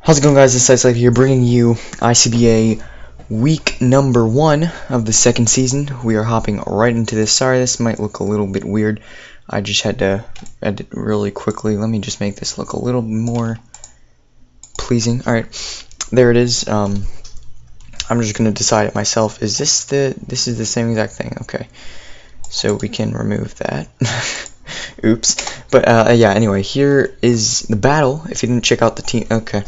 How's it going, guys? This is Life here, bringing you ICBA week number 1 of the second season. We are hopping right into this. Sorry, this might look a little bit weird. I just had to edit really quickly. Let me just make this look a little more pleasing. Alright, there it is. I'm just going to decide it myself. This is the same exact thing. Okay, so we can remove that. Oops. But yeah, anyway, here is the battle. If you didn't check out the team, okay,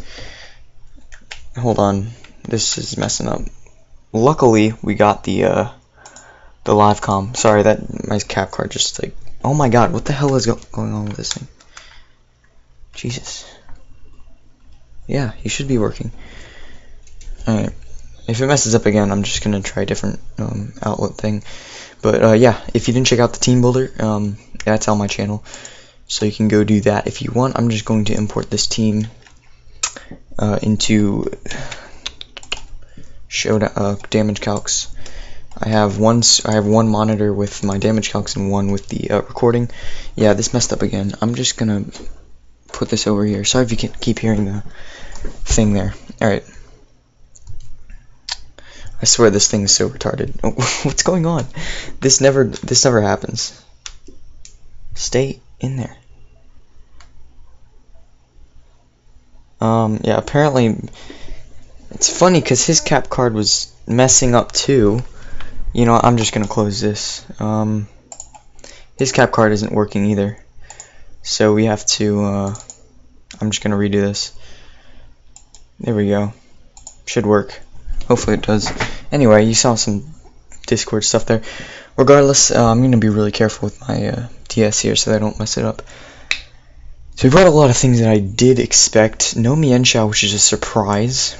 hold on, this is messing up. Luckily we got the live comm. Sorry, that my cap card just like, oh my god, what the hell is going on with this thing? Jesus. Yeah, he should be working. Alright, if it messes up again, I'm just gonna try a different outlet thing. But yeah, if you didn't check out the team builder, that's on my channel, so you can go do that if you want. I'm just going to import this team into show damage calcs. I have one monitor with my damage calcs and one with the recording. Yeah, this messed up again. I'm just gonna put this over here. Sorry if you can keep hearing the thing there. All right. I swear this thing is so retarded. Oh, what's going on? This never happens. Stay in there. Yeah, apparently it's funny because his cap card was messing up too. You know, I'm just gonna close this. His cap card isn't working either, so we have to I'm just gonna redo this. There we go. Should work. Hopefully it does. Anyway, you saw some Discord stuff there. Regardless, I'm going to be really careful with my DS here so that I don't mess it up. So we brought a lot of things that I did expect. No Mienshao, which is a surprise.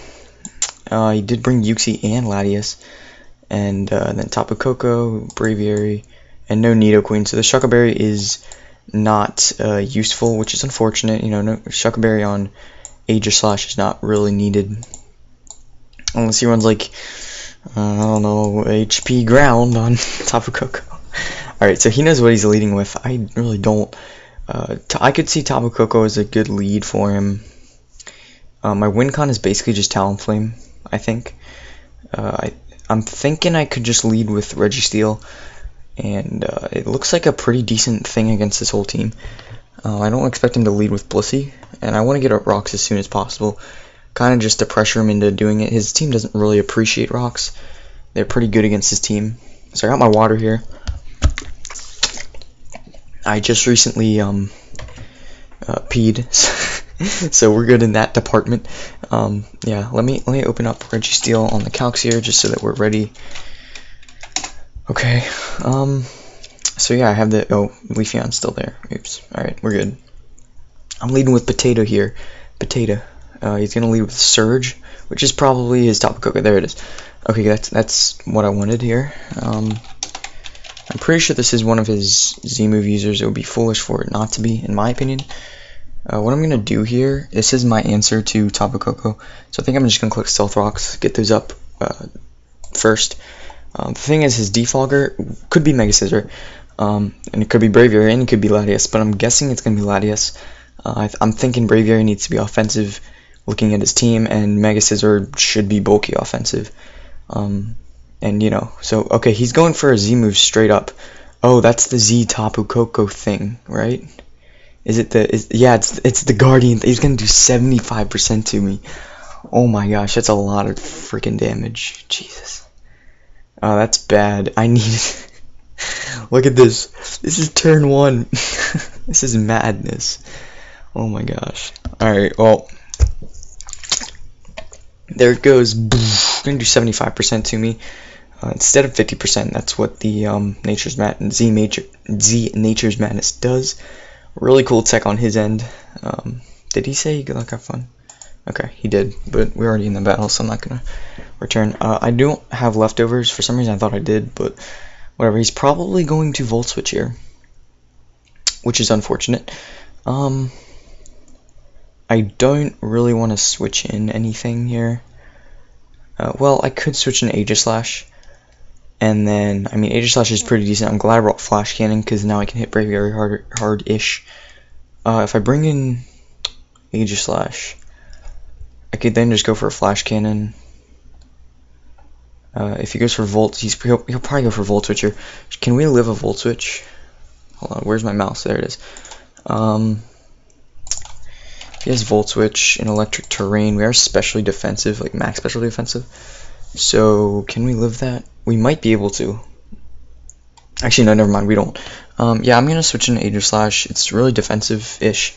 He did bring Yuxi and Latias. And then Tapu Koko, Braviary, and no Nidoqueen. So the Shuckleberry is not useful, which is unfortunate. You know, no Shuckleberry on Aegislash is not really needed. Unless he runs like, I don't know, HP ground on Tapu Koko. Alright, so he knows what he's leading with. I really don't. I could see Tapu Koko as a good lead for him. My win con is basically just Talonflame, I think. I'm thinking I could just lead with Registeel, and it looks like a pretty decent thing against this whole team. I don't expect him to lead with Blissey, and I want to get up rocks as soon as possible. Kind of just to pressure him into doing it. His team doesn't really appreciate rocks. They're pretty good against his team. So I got my water here. I just recently peed, so we're good in that department. Yeah, let me open up Registeel on the calcs here just so that we're ready. Okay. So yeah, I have the Leafeon's still there. Oops. All right, we're good. I'm leading with Potato here. Potato. He's gonna lead with Surge, which is probably his Tapu Koko. There it is. Okay, that's what I wanted here. I'm pretty sure this is one of his Z-move users. It would be foolish for it not to be, in my opinion. What I'm gonna do here, this is my answer to Tapu Koko. So I think I'm just gonna click Stealth Rocks, get those up first. The thing is, his Defogger could be Mega Scizor, and it could be Braviary, and it could be Latias, but I'm guessing it's gonna be Latias. I'm thinking Braviary needs to be offensive, looking at his team, and Mega Scizor should be bulky offensive. And you know, so okay, he's going for a Z move straight up. Oh, that's the Z Tapu Koko thing, right? Is it the yeah, it's the Guardian. He's gonna do 75% to me. Oh my gosh, that's a lot of freaking damage. Jesus. Oh, that's bad. I need it. Look at this. This is turn 1. This is madness. Oh my gosh. Alright, well, there it goes. Gonna do 75% to me instead of 50%. That's what the Z Nature's Madness does. Really cool tech on his end. Did he say good luck, have fun? Okay, he did, but we're already in the battle, so I'm not gonna return. I don't have leftovers. For some reason, I thought I did, but whatever. He's probably going to Volt Switch here, which is unfortunate. I don't really want to switch in anything here. Well, I could switch in Aegislash, and then, I mean, Aegislash is pretty decent. I'm glad I brought Flash Cannon, because now I can hit Braviary hard-ish. If I bring in Aegislash, I could then just go for a flash cannon. If he goes for Volt, he'll probably go for Volt Switcher. Can we live a Volt Switch? Hold on, where's my mouse? There it is. He has Volt Switch in Electric Terrain. We are specially defensive, like max specially defensive. So can we live that? We might be able to. Actually, no, never mind. We don't. Yeah, I'm gonna switch into Aegislash. It's really defensive-ish,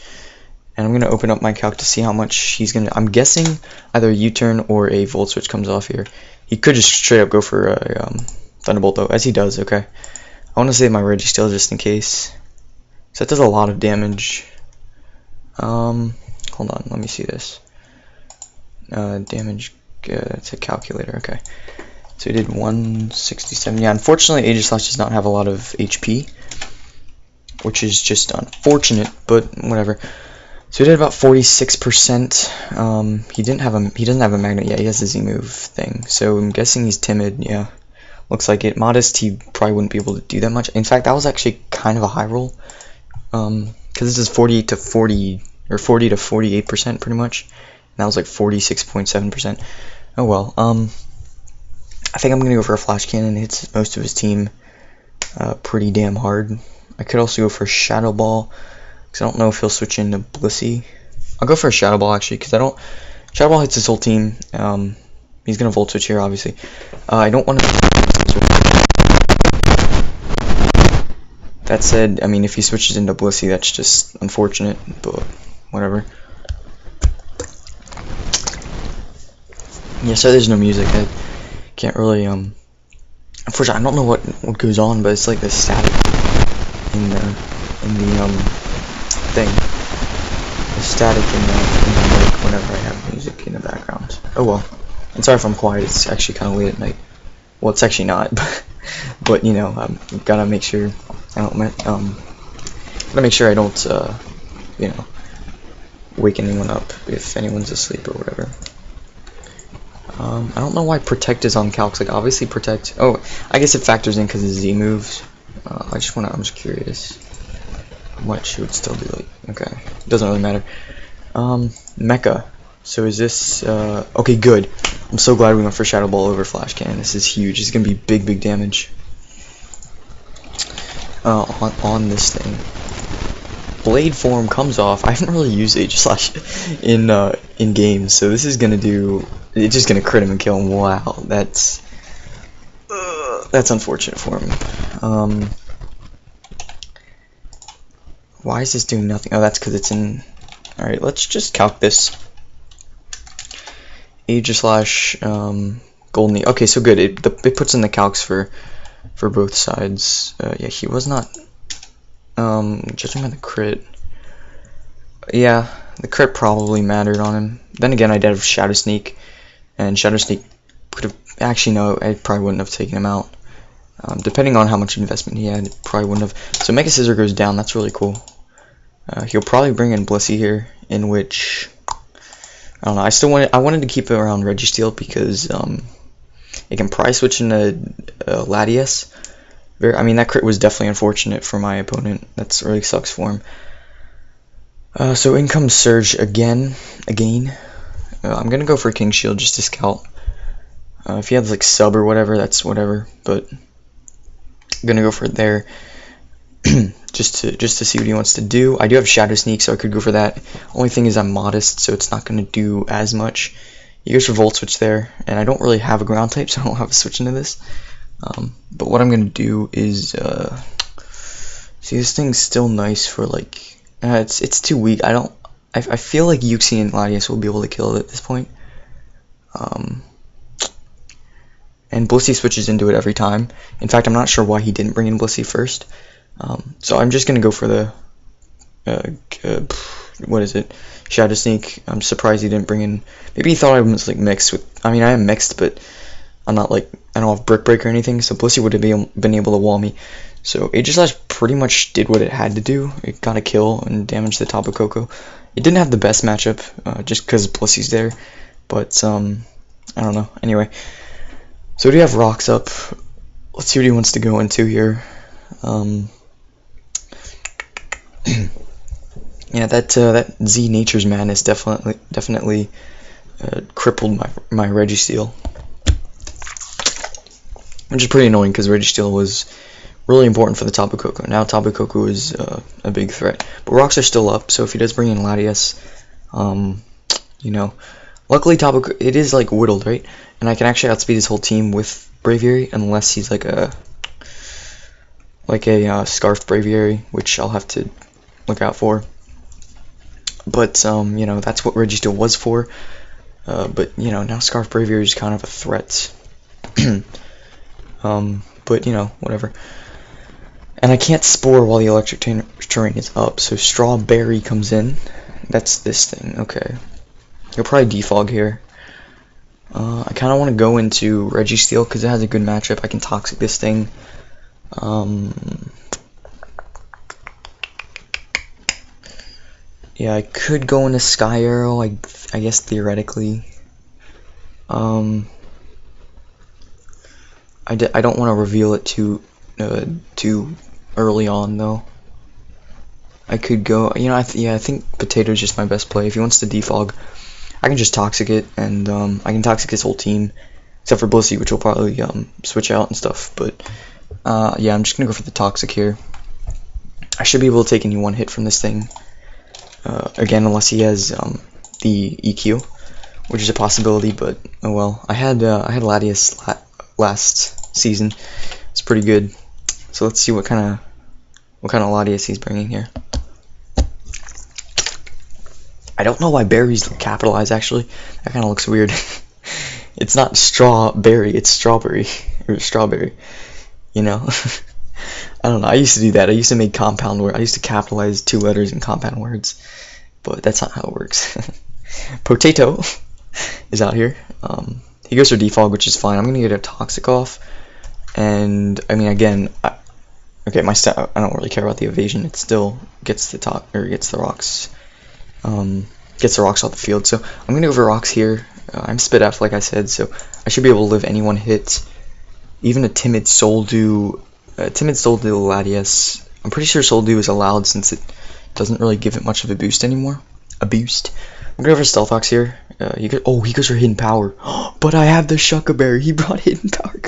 and I'm gonna open up my calc to see how much he's gonna. I'm guessing either a U-turn or a Volt Switch comes off here. He could just straight up go for a Thunderbolt though, as he does. Okay, I want to save my Registeel just in case. So that does a lot of damage. Hold on, let me see this. Damage. It's a calculator. Okay, so he did 167. Yeah, unfortunately, Aegislash does not have a lot of HP, which is just unfortunate, but whatever. So he did about 46%. He doesn't have a magnet yet. He has the Z move thing. So I'm guessing he's timid. Yeah, looks like it. Modest, he probably wouldn't be able to do that much. In fact, that was actually kind of a high roll. Because this is 48 to 40 or 40 to 48% pretty much. And that was like 46.7%. Oh well. I think I'm gonna go for a flash cannon. It hits most of his team pretty damn hard. I could also go for a Shadow Ball. Because I don't know if he'll switch into Blissey. I'll go for a Shadow Ball actually, because I don't. Shadow Ball hits his whole team. He's gonna Volt Switch here, obviously. I don't want to. That said, I mean, if he switches into Blissey, that's just unfortunate, but whatever. Yeah, so there's no music. I can't really. Unfortunately, I don't know what goes on, but it's like the static in the thing. The static in the mic whenever I have music in the background. Oh well. And sorry if I'm quiet, it's actually kind of late at night. Well, it's actually not, but you know, I've gotta make sure I don't you know, wake anyone up if anyone's asleep or whatever. I don't know why Protect is on calcs. Like obviously Protect. Oh, I guess it factors in because of Z moves. I'm just curious. What she would still do, like, okay, doesn't really matter. Mecha. So is this okay? Good. I'm so glad we went for Shadow Ball over Flash Cannon. This is huge. It's gonna be big damage on this thing. Blade form comes off. I haven't really used Aegislash in games, so this is gonna do. It's just gonna crit him and kill him. Wow, that's unfortunate for him. Why is this doing nothing? Oh, that's because it's in. Alright, let's just calc this. Aegislash, Golden. Okay, so good. It puts in the calcs for both sides. Yeah, he was not. Judging by the crit. Yeah, the crit probably mattered on him. Then again, I did have Shadow Sneak, and Shadow Sneak could have. Actually, no, I probably wouldn't have taken him out. Depending on how much investment he had, it probably wouldn't have. So Mega Scissor goes down. That's really cool. He'll probably bring in Blissey here, in which I don't know. I wanted to keep it around Registeel because it can probably switch into Latias. I mean, that crit was definitely unfortunate for my opponent. That's really sucks for him. So in comes Surge again. I'm gonna go for King Shield just to scout. If he has like sub or whatever, that's whatever. But I'm gonna go for it there, just to see what he wants to do. I do have Shadow Sneak, so I could go for that. Only thing is I'm modest, so it's not gonna do as much. He goes for Volt Switch there, and I don't really have a ground type, so I don't have a switch into this. But what I'm gonna do is see, this thing's still nice for like it's too weak. I feel like Yuxi and Latias will be able to kill it at this point. And Blissey switches into it every time. In fact, I'm not sure why he didn't bring in Blissey first. So I'm just gonna go for the what is it? Shadow Sneak. I'm surprised he didn't bring in. Maybe he thought I was like mixed with. I mean, I am mixed, but I'm not like, I don't have Brick Break or anything. So Blissey would have been able to wall me. So Aegislash pretty much did what it had to do. It got a kill and damaged the top of Coco. It didn't have the best matchup, just because Blissey's there. But I don't know. Anyway, so we have Rocks up. Let's see what he wants to go into here. Yeah, that Z Nature's Madness definitely crippled my Registeel, which is pretty annoying because Registeel was really important for the Tapu Koko. Now Tapu Koko is a big threat, but rocks are still up. So if he does bring in Latias, you know, luckily Tapu Koko, it is like whittled, right? And I can actually outspeed his whole team with Braviary, unless he's like a Scarf Braviary, which I'll have to look out for. But you know, that's what Registeel was for. But you know, now Scarf Braviary is kind of a threat. But you know, whatever. And I can't Spore while the electric terrain is up, so Strawberry comes in. That's this thing, okay. He'll probably defog here. I kind of want to go into Registeel because it has a good matchup. I can Toxic this thing. Yeah, I could go into Sky Arrow, I guess theoretically. I don't want to reveal it too early on though. I could go, you know, I think Potato's just my best play. If he wants to defog, I can just Toxic it, and I can Toxic his whole team, except for Blissey, which will probably switch out and stuff. But yeah, I'm just gonna go for the Toxic here. I should be able to take any one hit from this thing. Again, unless he has the EQ, which is a possibility. But oh well. I had Latias last season. It's pretty good. So let's see what kind of Latias he's bringing here. I don't know why berries capitalized, actually. That kind of looks weird. It's not strawberry, it's strawberry. Or strawberry. You know? I don't know, I used to do that. I used to make compound words. I used to capitalize 2 letters in compound words. But that's not how it works. Potato is out here. He goes for defog, which is fine. I'm going to get a Toxic off. And, I mean, again, okay, my stat, I don't really care about the evasion. It still gets the top, or gets the rocks. Gets the rocks off the field. So I'm gonna go for rocks here. I'm Spit F, like I said, so I should be able to live any one hit. Even a timid Soldew Latias. I'm pretty sure Soldew is allowed since it doesn't really give it much of a boost anymore. I'm gonna go for Stealth Ox here. He goes for Hidden Power. But I have the Shuckaberry. He brought Hidden Power.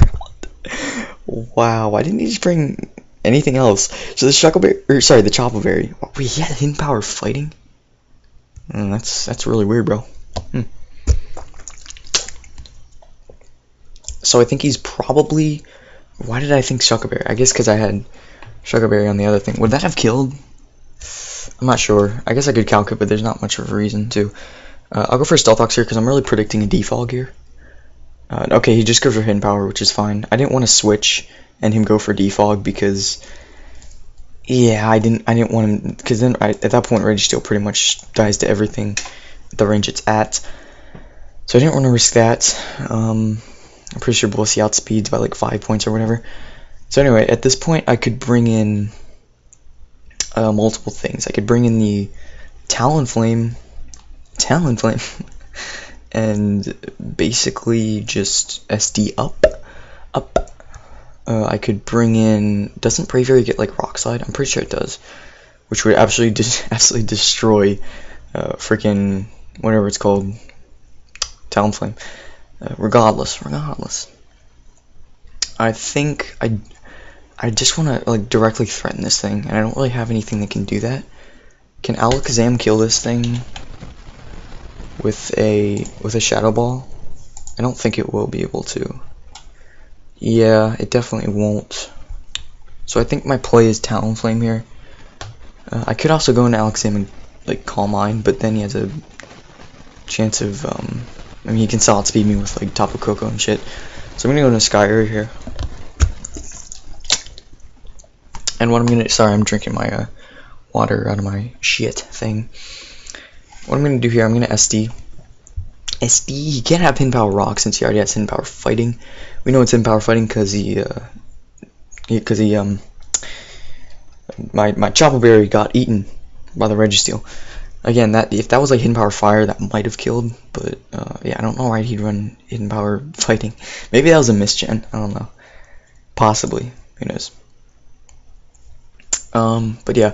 Wow, why didn't he just bring anything else? So the Shuckleberry, or sorry, the Choppleberry. Wait, he had Hidden Power fighting? That's really weird, bro. So I think he's probably... Why did I think Shuckaberry? I guess because I had Shuckaberry on the other thing. Would that have killed? I'm not sure. I guess I could calc it, but there's not much of a reason to. I'll go for Stealth Ox here because I'm really predicting a defog here. Okay, he just goes for Hidden Power, which is fine. I didn't want to switch and him go for defog because... Yeah, I didn't want him, because then at that point Registeel pretty much dies to everything at the range it's at. So I didn't want to risk that. I'm pretty sure Blissey outspeeds by like 5 points or whatever. So anyway, at this point I could bring in multiple things. I could bring in the Talonflame, and basically just SD up. I could bring in... Doesn't Braviary get like Rock Slide? I'm pretty sure it does. Which would absolutely destroy freaking whatever it's called. Talonflame. Regardless. I think I just want to like directly threaten this thing, and I don't really have anything that can do that. Can Alakazam kill this thing with a Shadow Ball? I don't think it will be able to. Yeah, it definitely won't. So I think my play is Talonflame here. I could also go into Alakazam and like Calm Mind, but then he has a chance of I mean, he can still outspeed me with like Tapu Koko and shit. So I'm gonna go into Sky Arrow here. And what I'm gonna... Sorry, I'm drinking my water out of my shit thing. What I'm gonna do here, I'm gonna SD. He can't have Hidden Power Rock since he already has Hidden Power Fighting. We know it's Hidden Power Fighting because my Choppleberry got eaten by the Registeel. Again, if that was like Hidden Power Fire, that might have killed. But yeah, I don't know why he'd run Hidden Power Fighting. Maybe that was a misgen. I don't know. Possibly. Who knows? But yeah,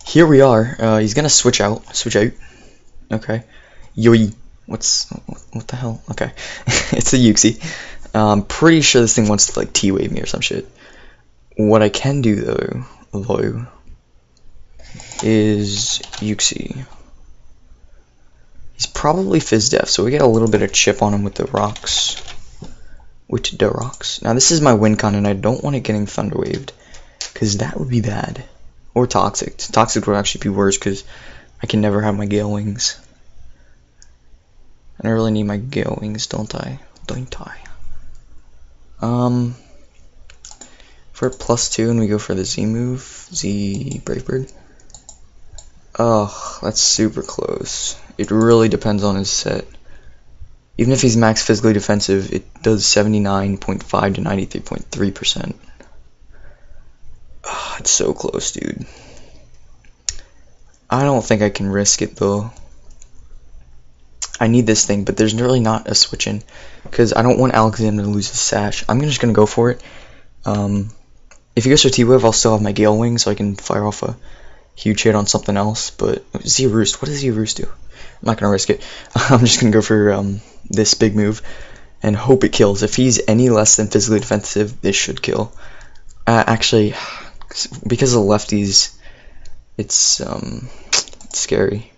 here we are. He's gonna switch out. Okay. Yoi. what the hell? Okay, it's a Uxie. I'm pretty sure this thing wants to like T-wave me or some shit. What I can do though, is Uxie. He's probably Fizz Def, so we get a little bit of chip on him with the rocks. With the rocks. Now this is my win con, and I don't want it getting Thunder Waved, because that would be bad. Or Toxic. Toxic would actually be worse, because I can never have my Gale Wings. And I really need my Gale Wings, don't I? Don't I? For +2, and we go for the Z move, Z Brave Bird. Oh, that's super close. It really depends on his set. Even if he's max physically defensive, it does 79.5 to 93.3%. Oh, it's so close, dude. I don't think I can risk it though. I need this thing, but there's really not a switch in, because I don't want Alakazam to lose his sash. I'm just gonna go for it. If he goes for T-Wave, I'll still have my Gale Wing, so I can fire off a huge hit on something else. But Z-Roost, what does Z-Roost do? I'm not gonna risk it. I'm just gonna go for this big move and hope it kills. If he's any less than physically defensive, this should kill. Actually, because of the lefties, it's scary.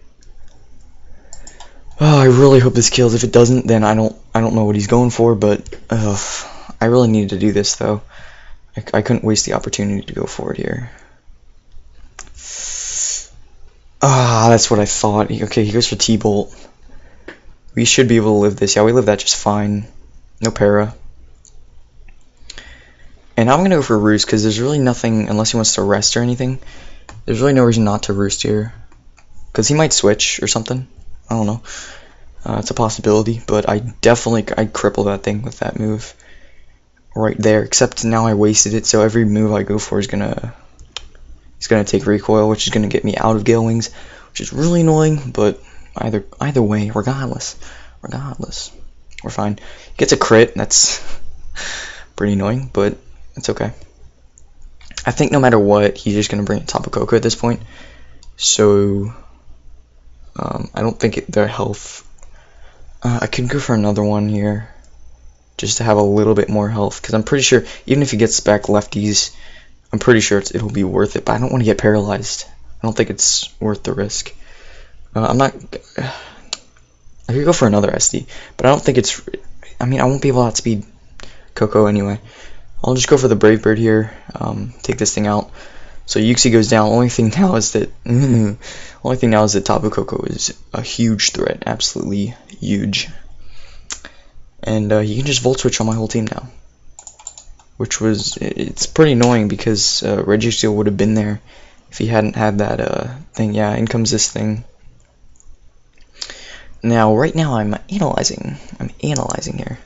Oh, I really hope this kills. If it doesn't, then I don't know what he's going for. But I really needed to do this though. I couldn't waste the opportunity to go for it here. Ah, that's what I thought. Okay, he goes for T-Bolt. We should be able to live this. Yeah, we live that just fine. No para. And I'm gonna go for Roost, because there's really nothing, unless he wants to rest or anything, there's really no reason not to Roost here. Because he might switch or something. I don't know. It's a possibility, but I'd cripple that thing with that move right there. Except now I wasted it, so every move I go for is gonna take recoil, which is gonna get me out of Gale Wings, which is really annoying. But either way, regardless, we're fine. He gets a crit. That's pretty annoying, but it's okay. I think no matter what, he's just gonna bring it Tapu Koko at this point. So I don't think their health. I could go for another one here, just to have a little bit more health, because I'm pretty sure even if he gets back lefties, I'm pretty sure it'll be worth it. But I don't want to get paralyzed. I don't think it's worth the risk. I'm not. I could go for another SD, but I don't think it's. I mean, I won't be able to outspeed Coco anyway. I'll just go for the Brave Bird here. Take this thing out. So Uxie goes down. Only thing now is that Tapu Koko is a huge threat, absolutely huge. And he can just Volt Switch on my whole team now, which it's pretty annoying, because Registeel would have been there if he hadn't had that thing. Yeah, in comes this thing. Now, right now, I'm analyzing here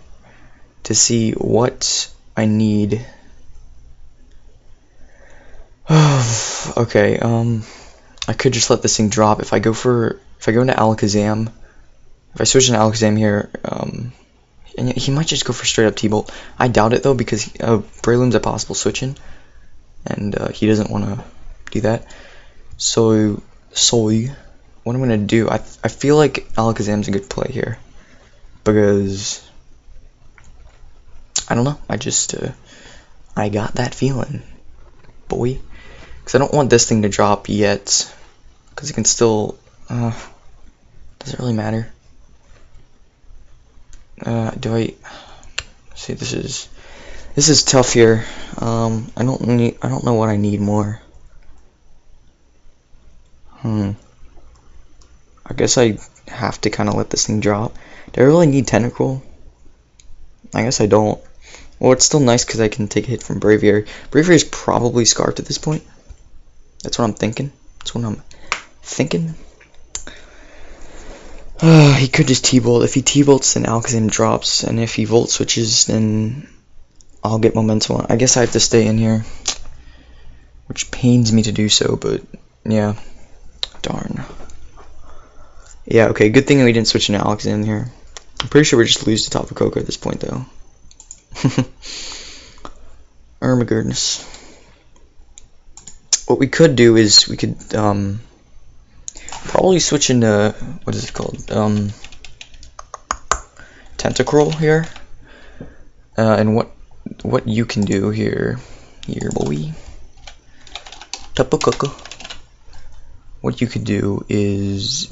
to see what I need. Okay, I could just let this thing drop. If I go into Alakazam, if I switch into Alakazam here, and he might just go for straight up T-Bolt. I doubt it though, because Breloom's a possible switch in, and he doesn't want to do that. So what I'm gonna do, I feel like Alakazam's a good play here, because I don't know. I got that feeling, boy. Because I don't want this thing to drop yet, because it can still. Does it really matter? Do I see? This is tough here. I don't know what I need more. I guess I have to kind of let this thing drop. Do I really need Tentacruel? I guess I don't. Well, it's still nice because I can take a hit from Braviary. Braviary is probably Scarfed at this point. That's what I'm thinking. He could just T-Bolt. If he T-Bolts, then Alakazam drops, and if he Volt Switches, then I'll get momentum on. I guess I have to stay in here, which pains me to do so, but yeah. Darn. Yeah, okay, good thing we didn't switch into Alakazam here. I'm pretty sure we just lose to Tapu Koko at this point, though. Oh my goodness. What we could do is we could probably switch into, what is it called? Tentacruel here. And what you can do here, boy. Tapu Koko. What you could do is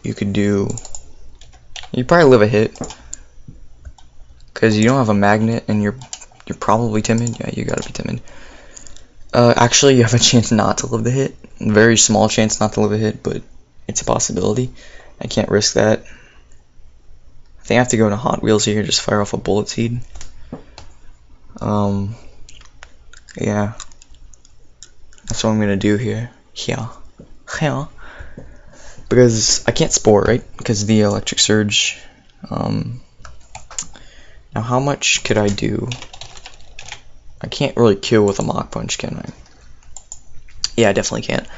you probably live a hit because you don't have a magnet and you're probably timid. Yeah, you gotta be timid. Actually, you have a chance not to live the hit. Very small chance not to live a hit, but it's a possibility. I can't risk that. I think I have to go into Hot Wheels here, just fire off a Bullet Seed. Yeah. That's what I'm gonna do here. Yeah. Because I can't Spore, right? Because of the Electric Surge. Now how much could I do? I can't really kill with a Mach Punch, can I? Yeah, I definitely can't.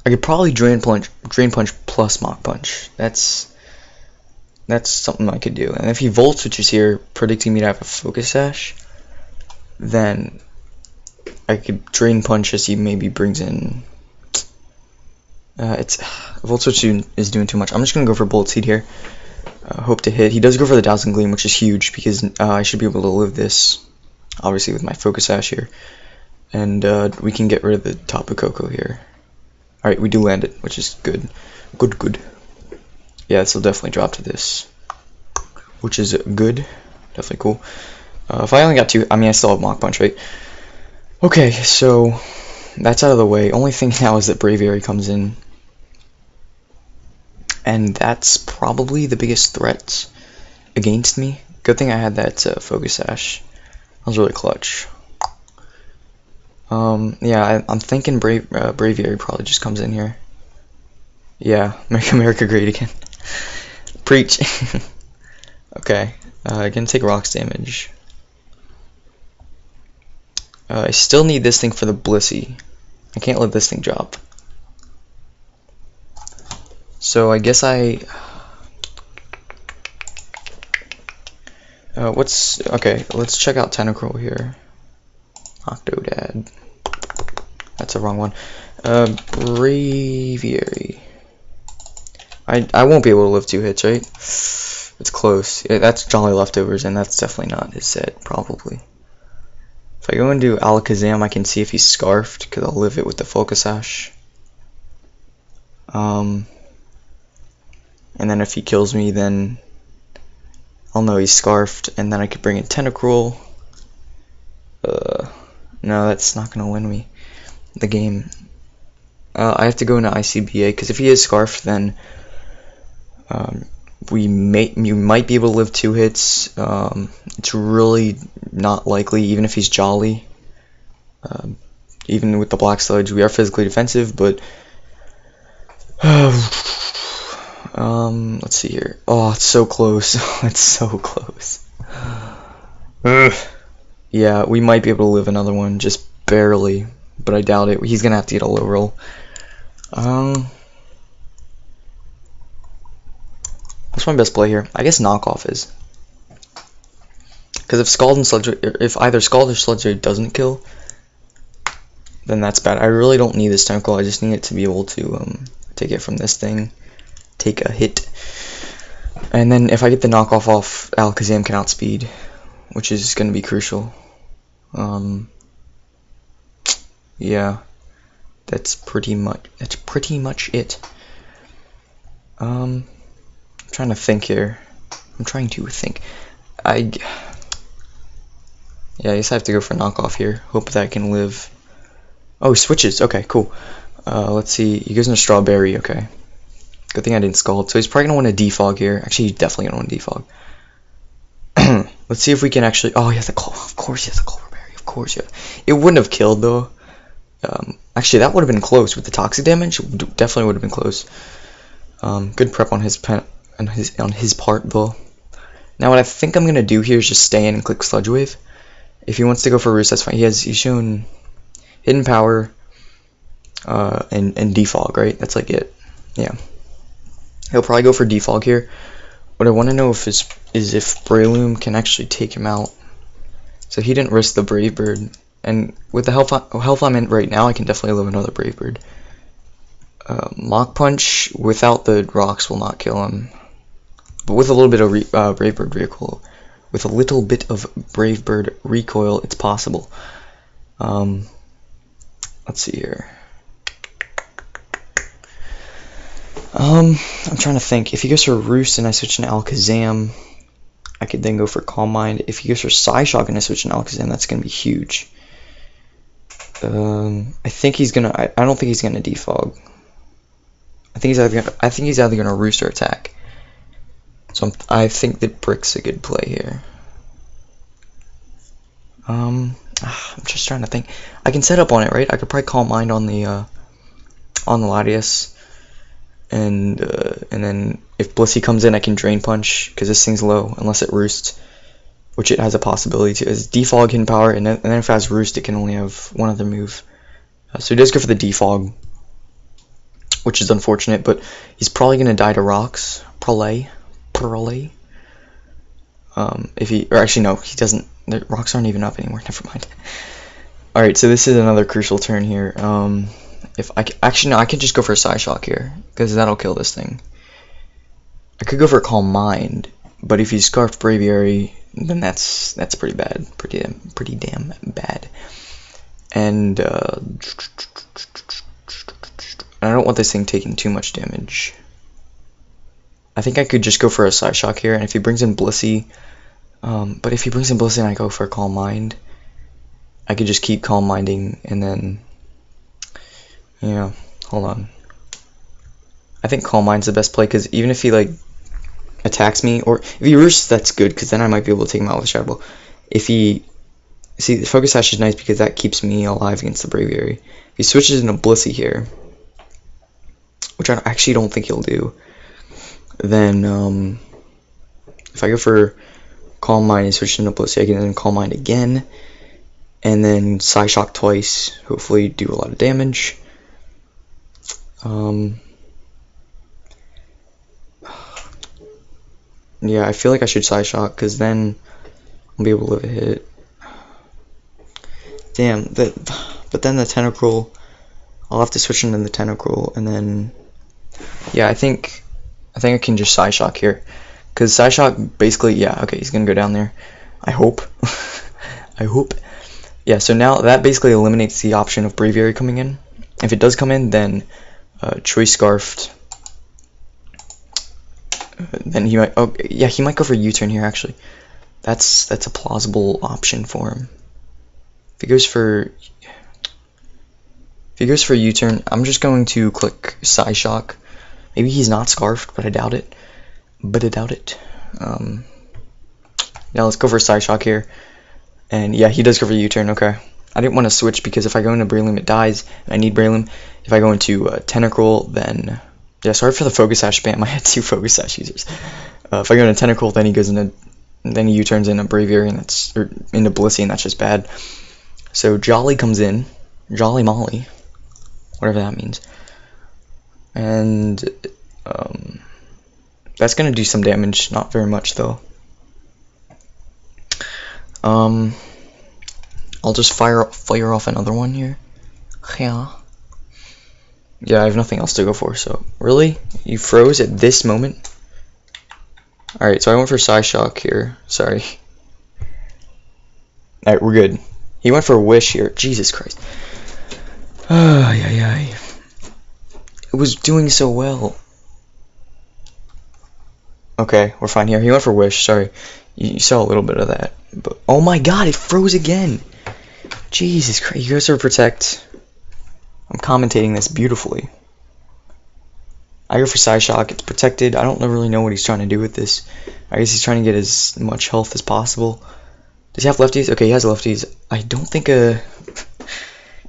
I could probably Drain Punch plus Mach Punch. That's something I could do. And if he Volt Switches here, predicting me to have a Focus Sash, then I could Drain Punch as he maybe brings in. Volt Switch is doing too much. I'm just gonna go for Bullet Seed here. Hope to hit. He does go for the Dazzling Gleam, which is huge because I should be able to live this, obviously with my Focus Sash here, and we can get rid of the Tapu Koko here. All right, we do land it, which is good. Good. Yeah, this will definitely drop to this, which is good. Definitely cool. If I only got 2, I mean I still have Mach Punch, right? Okay, so that's out of the way. Only thing now is that Braviary comes in, and that's probably the biggest threat against me. Good thing I had that Focus Sash. That was really clutch. Yeah, I'm thinking Braviary probably just comes in here. Yeah, make America great again. Preach. Okay, gonna take rocks damage. I still need this thing for the Blissey. I can't let this thing drop. So I guess okay, let's check out Tentacruel here. Octodad. That's the wrong one. Braviary. I won't be able to live 2 hits, right? It's close. Yeah, that's Jolly Leftovers, and that's definitely not his set, probably. If I go into Alakazam, I can see if he's Scarfed, because I'll live it with the Focus Sash. And then if he kills me, then I'll know he's Scarfed, and then I could bring in Tentacruel. No, that's not going to win me the game. I have to go into ICBA, because if he is Scarfed, then you might be able to live 2 hits. It's really not likely, even if he's Jolly. Even with the Black Sludge, we are physically defensive, but let's see here. Oh, it's so close. It's so close. Yeah, we might be able to live another one, just barely, but I doubt it. He's gonna have to get a low roll. What's my best play here? I guess Knockoff is. Because if either Scald or Sludge Ray doesn't kill, then that's bad. I really don't need this Tentacle. I just need it to be able to take it from this thing, take a hit, and then if I get the knockoff off, Alakazam can outspeed, which is going to be crucial. Yeah, that's pretty much it. I'm trying to think here. Yeah, I guess I have to go for knockoff here. Hope that I can live. Oh, switches. Okay, cool. Let's see. He goes into Strawberry. Okay. Good thing I didn't Scald. So he's probably going to want a Defog here. Actually, he's definitely going to want a Defog. Let's see if we can actually... Oh, he has a Clover. Of course he has a Clover Berry. Of course, yeah. It wouldn't have killed, though. Actually, that would have been close. With the toxic damage, it definitely would have been close. Good prep on his part, though. Now, what I think I'm going to do here is just stay in and click Sludge Wave. If he wants to go for Roost, that's fine. He's shown Hidden Power and Defog, right? That's like it. Yeah. He'll probably go for Defog here. What I want to know is if Breloom can actually take him out. So he didn't risk the Brave Bird. And with the health I'm in right now, I can definitely live another Brave Bird. Mach Punch without the rocks will not kill him. But with a little bit of Brave Bird recoil, with a little bit of Brave Bird recoil, it's possible. Let's see here. I'm trying to think. If he goes for Roost and I switch into Alakazam, I could then go for Calm Mind. If he goes for Psyshock and I switch into Alakazam, that's gonna be huge. I think he's gonna. I don't think he's gonna defog. I think he's either gonna Roost or attack. So I think that Brick's a good play here. I'm just trying to think. I can set up on it, right? I could probably Calm Mind on the Latias, and then if Blissey comes in, I can Drain Punch because this thing's low unless it Roosts, which it has a possibility to. Is defog hidden power, and then if it has Roost, it can only have one other move. So he does go for the defog, which is unfortunate, but he's probably gonna die to rocks. Probably. If he, or actually no, he doesn't. The rocks aren't even up anymore. Never mind. All right, so this is another crucial turn here. If I actually no, I could just go for a Psyshock here because that'll kill this thing. I could go for a Calm Mind, but if he's Scarf Braviary, then that's pretty bad, pretty damn bad. And I don't want this thing taking too much damage. I think I could just go for a Psyshock here, and if he brings in Blissey, but if he brings in Blissey and I go for a Calm Mind, I could just keep Calm Minding, and then, yeah, hold on. I think Calm Mind's the best play, because even if he, like, attacks me, or if he Roosts, that's good, because then I might be able to take him out with a Shadow Ball. If he, see, the Focus Sash is nice because that keeps me alive against the Braviary. If he switches into Blissey here, which I actually don't think he'll do, then, if I go for Calm Mind and switch into Blissey, I can then Calm Mind again, and then Psyshock twice, hopefully do a lot of damage. Yeah, I feel like I should Psyshock, because then I'll be able to live a hit. Damn, but then the Tentacruel, I'll have to switch into the Tentacruel, and then, yeah, I think I can just Psyshock here. Because Psyshock, basically, yeah, okay, he's going to go down there. I hope. I hope. Yeah, so now that basically eliminates the option of Braviary coming in. If it does come in, then Choice Scarfed. Then he might, oh, yeah, he might go for U-turn here, actually. That's a plausible option for him. If he goes for U-turn, I'm just going to click Psyshock. Maybe he's not Scarfed, but I doubt it. Yeah, let's go for Psyshock here. And yeah, he does go for U-turn, okay. I didn't want to switch because if I go into Breloom, it dies, and I need Breloom. If I go into Tentacruel, then, yeah, sorry for the Focus Sash spam. I had 2 Focus Sash users. If I go into Tentacruel, then he goes into, then he U-turns into Braviary, and that's, or into Blissey, and that's just bad. So Jolly comes in, Jolly Molly, whatever that means, and that's gonna do some damage, not very much though. I'll just fire off another one here. Yeah, I have nothing else to go for. So really, you froze at this moment. All right, so I went for Psyshock here. Sorry. All right, we're good. He went for a Wish here. Jesus Christ. It was doing so well. Okay, we're fine here. He went for Wish. Sorry, you saw a little bit of that. But oh my God, it froze again. Jesus Christ. You guys are Protect. I'm commentating this beautifully. I go for Psyshock. It's protected. I don't really know what he's trying to do with this. I guess he's trying to get as much health as possible. Does he have lefties? Okay, he has lefties. I don't think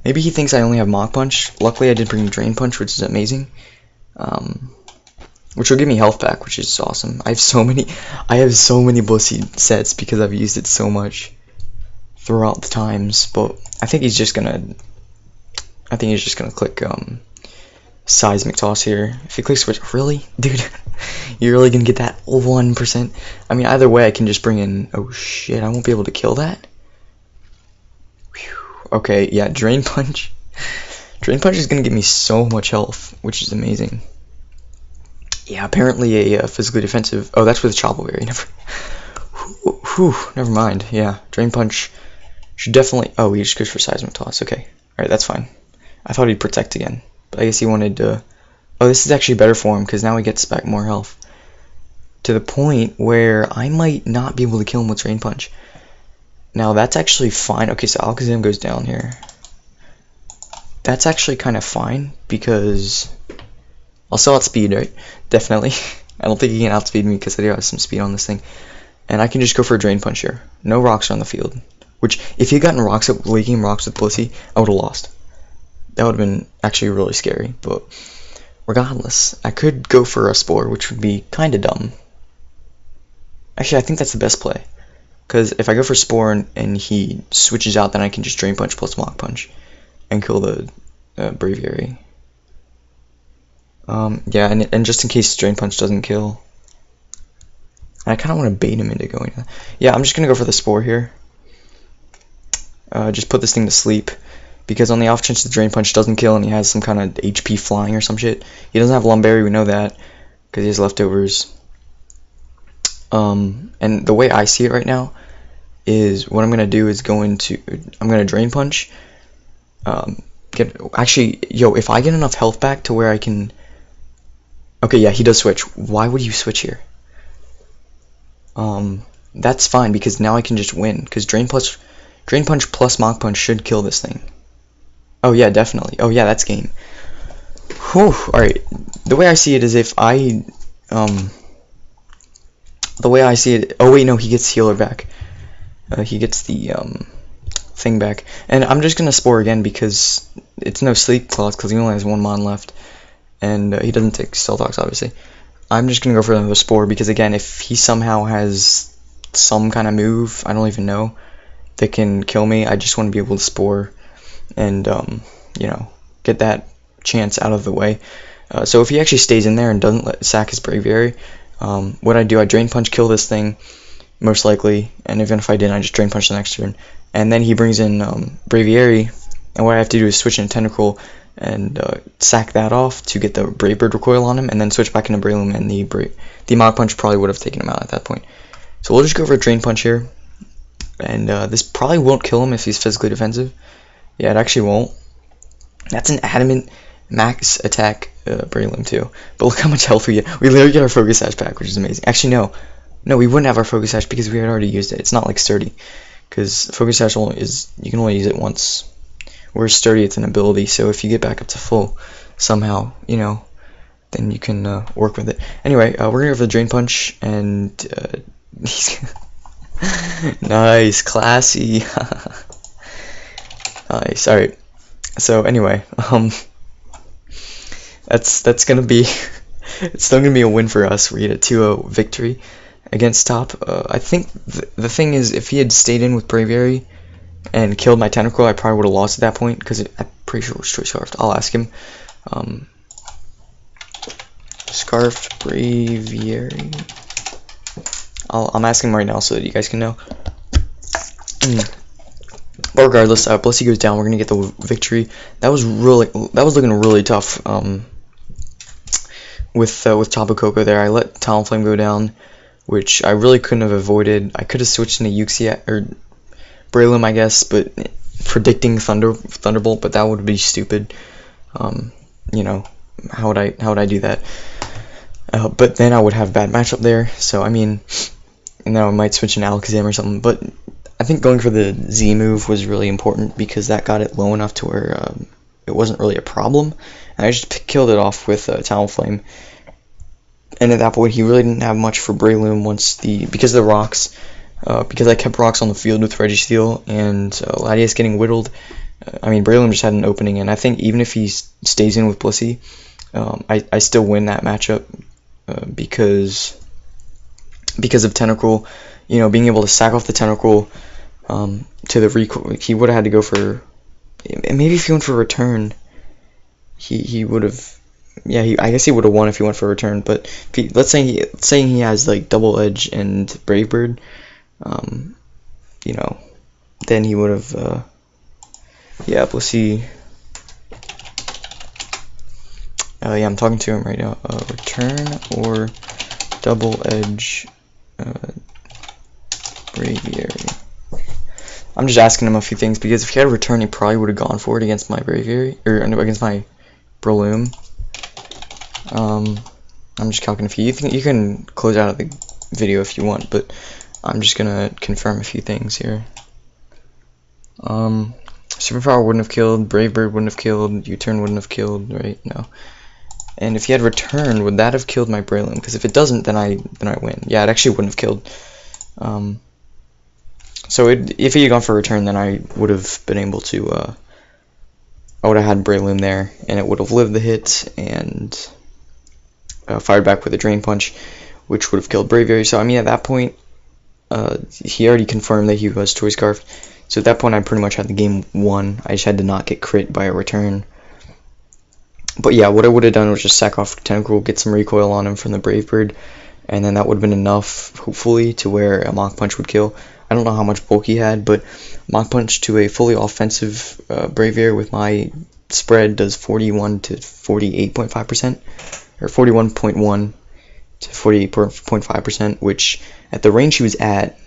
maybe he thinks I only have Mach Punch. Luckily, I did bring Drain Punch, which is amazing. Which will give me health back, which is awesome. I have so many Blissey sets because I've used it so much throughout the times. But I think he's just gonna click Seismic Toss here. If he clicks Switch, really, dude, you're really gonna get that 1%? I mean, either way, I can just bring in. Oh shit, I won't be able to kill that. Whew. Okay, yeah, Drain Punch. Drain Punch is gonna give me so much health, which is amazing. Yeah, apparently a physically defensive. Oh, that's with Chopple Berry. Never mind. Yeah, Drain Punch should definitely. Oh, he just goes for Seismic Toss. Okay, alright, that's fine. I thought he'd Protect again, but I guess he wanted to. Oh, this is actually better for him because now he gets back more health. To the point where I might not be able to kill him with Drain Punch. Now that's actually fine. Okay, so Alakazam goes down here. That's actually kind of fine because I'll still outspeed, right? Definitely. I don't think he can outspeed me because I do have some speed on this thing. And I can just go for a Drain Punch here. No rocks on the field. Which, if he had gotten rocks up, late game rocks with Blissey, I would have lost. That would have been actually really scary. But regardless, I could go for a Spore, which would be kind of dumb. Actually, I think that's the best play. Because if I go for Spore and he switches out, then I can just Drain Punch plus Mach Punch and kill the Braviary. Yeah, and just in case Drain Punch doesn't kill. I kind of want to bait him into going. Yeah, I'm just going to go for the Spore here. Just put this thing to sleep. Because on the off chance the Drain Punch doesn't kill and he has some kind of HP flying or some shit. He doesn't have Lumberry, we know that. Because he has leftovers. And the way I see it right now is what I'm going to do is I'm going to Drain Punch. Actually, yo, if I get enough health back to where I can... Okay, yeah, he does switch. Why would you switch here? That's fine because now I can just win. Because Drain Punch plus Mach Punch should kill this thing. Oh yeah, definitely. Oh yeah, that's game. Whew. Alright, the way I see it is if I... The way I see it... Oh wait, no, he gets Healer back. He gets the thing back. And I'm just going to Spore again because it's no Sleep Clause because he only has 1 Mon left. And he doesn't take Stealth Rocks, obviously. I'm just going to go for another Spore because, again, if he somehow has some kind of move, I don't even know, that can kill me, I just want to be able to Spore and, you know, get that chance out of the way. So if he actually stays in there and doesn't sack his Braviary, what I do, I Drain Punch, kill this thing, most likely, and even if I didn't, I just Drain Punch the next turn. And then he brings in Braviary, and what I have to do is switch into Tentacle and sack that off to get the Brave Bird recoil on him, and then switch back into Breloom, and the Mach Punch probably would have taken him out at that point. So we'll just go for a Drain Punch here, and this probably won't kill him if he's physically defensive. Yeah, it actually won't. That's an Adamant max attack Breloom too. But look how much health we get. We literally get our Focus Sash back, which is amazing. Actually, no, we wouldn't have our Focus Sash because we had already used it. It's not like Sturdy, because Focus Sash you can only use it once. Whereas Sturdy, it's an ability, so if you get back up to full somehow, you know, then you can work with it. Anyway, we're gonna go for the Drain Punch, and nice, classy. Nice. All right. So anyway, that's gonna be it's still gonna be a win for us. We get a 2-0 victory against Top. I think the thing is, if he had stayed in with Braviary and killed my Tentacle, I probably would have lost at that point because I'm pretty sure it was Choice Scarfed. I'll ask him. Scarfed Braviary. I'm asking him right now so that you guys can know. But regardless, Blissey goes down. We're gonna get the victory. That was looking really tough. With Tapu Koko there, I let Talonflame go down, which I really couldn't have avoided. I could have switched into Uxie or Breloom, I guess, but predicting Thunderbolt, but that would be stupid. You know, how would I do that? But then I would have bad matchup there. So I mean, and then I might switch into Alakazam or something. But I think going for the Z move was really important because that got it low enough to where it wasn't really a problem, and I just killed it off with Talonflame. And at that point, he really didn't have much for Breloom because of the rocks. Because I kept rocks on the field with Registeel and Latias getting whittled. I mean, Breloom just had an opening, and I think even if he stays in with Blissey, I still win that matchup because of Tentacle. You know, being able to sack off the Tentacle to the recoil. He would have had to go for. Maybe if he went for return, he would have. Yeah, I guess he would have won if he went for return. But if let's say he has like Double Edge and Brave Bird. You know, then he would have, yeah, Blissey, Yeah, I'm talking to him right now. Return or double edge Braviary. I'm just asking him a few things because if he had a return, he probably would have gone for it against my Braviary, or against my Breloom. I'm just calculating a few. You can close out of the video if you want, but I'm just gonna confirm a few things here. Superpower wouldn't have killed, Brave Bird wouldn't have killed, U-turn wouldn't have killed, right? No. And if he had returned, would that have killed my Breloom? Because if it doesn't, then I win. Yeah, it actually wouldn't have killed. So if he had gone for a return, then I would have been able to. I would have had Breloom there, and it would have lived the hit and fired back with a Drain Punch, which would have killed Braviary. So I mean, at that point, he already confirmed that he was Toy Scarf. So at that point, I pretty much had the game won. I just had to not get crit by a return. But yeah, what I would have done was just sack off Tentacle, get some recoil on him from the Brave Bird, and then that would have been enough, hopefully, to where a Mach Punch would kill. I don't know how much bulk he had, but Mach Punch to a fully offensive Braviary with my spread does 41 to 48.5%, or 41.1 to 48.5%, which at the range he was at,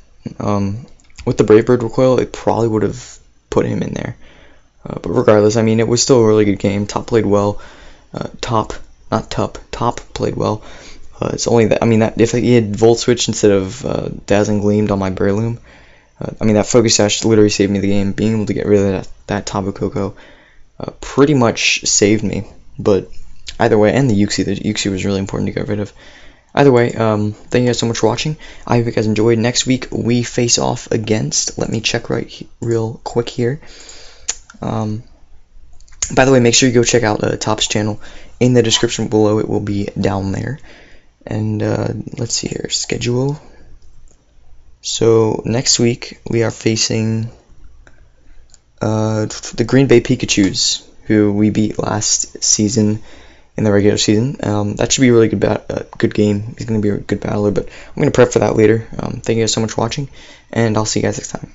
with the Brave Bird recoil, it probably would have put him in there. But regardless, I mean, it was still a really good game. Top played well. Top played well. It's only that, I mean, that if he had Volt Switch instead of Dazzling Gleamed on my Breloom, I mean, that Focus Sash literally saved me the game. Being able to get rid of that Tabu Koko pretty much saved me. But either way, and the Uxie was really important to get rid of. Either way, thank you guys so much for watching. I hope you guys enjoyed. Next week, we face off against, let me check real quick here. By the way, make sure you go check out Top's channel. In the description below, it will be down there. And let's see here, schedule. So next week we are facing the Green Bay Pikachus, who we beat last season in the regular season. That should be a really good game. He's going to be a good battler, but I'm going to prep for that later. Thank you guys so much for watching, and I'll see you guys next time.